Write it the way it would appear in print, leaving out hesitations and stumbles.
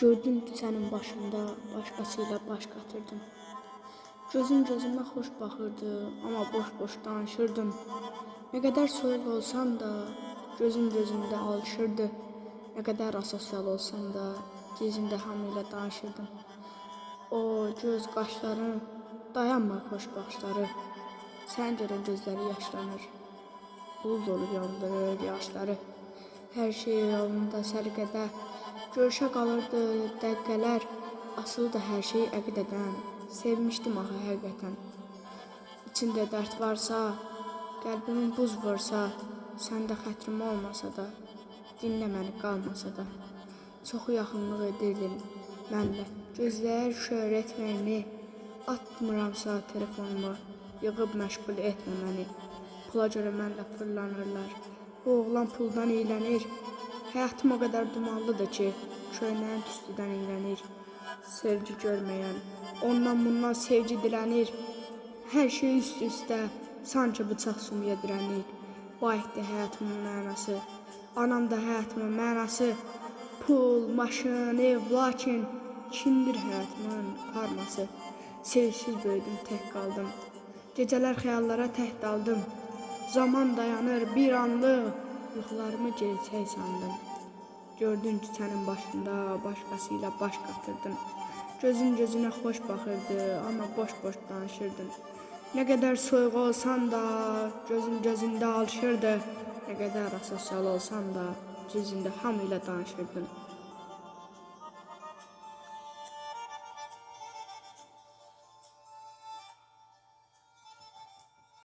Gördüm sənin başında başqasıyla baş qatırdım. Gözün gözümə xoş baxırdı, amma boş-boş danışırdım. Nə qədər soyuq olsan da, gözün gözümdə alışırdı. Nə qədər asosial olsan da, gizlində hamı ilə danışırdım. O göz qaşları, dayanmır xoş baxışları. Sən görə gözləri yaşlanır. Buz olub yandırır yaşları. Hər şey yolunda səliqədə. Görüşə qalırdı dəqiqələr. Asılıdı hər şey əqidədən. Sevmişdim axı həqiqətən. İçində dərd varsa, qəlbimin buz vursa, səndə xətrim olmasa da, dinlə məni qalmasa da. Çox yaxınlıq edirdim mənlə. Gözləyir şöhr etməyimi. Atmıramsa telefonumu, yığıb məşğul etmə məni. Pula görə mənlə fırlanırlar. Bu oğlan puldan iylənir. Həyatım o qədər dumanlıdır ki, köynəyin tüstüdən iylənir. Sevgi görməyən, ondan bundan sevgi dilənir. Hər şey üst-üstə, sanki bıçaq sümüyə dirənir. Bu ayətdə həyatımın mənası, anam da həyatımın mənası. Pul, maşın, ev, lakin kindir həyatımın karması. Sevsiz böyüdüm, tək qaldım. Gecələr xəyallara tək daldım. Zaman dayanır bir anlıq, yuxularımı gerçək sandım. Gördün ki sənin başında başqasıyla baş qatırdın. Gözün gözünə xoş baxırdı, amma boş-boş danışırdın. Nə qədər soyuq olsan da, gözün gözündə alışırdı. Nə qədər asosial olsan da, gizlində hamı ilə danışırdın.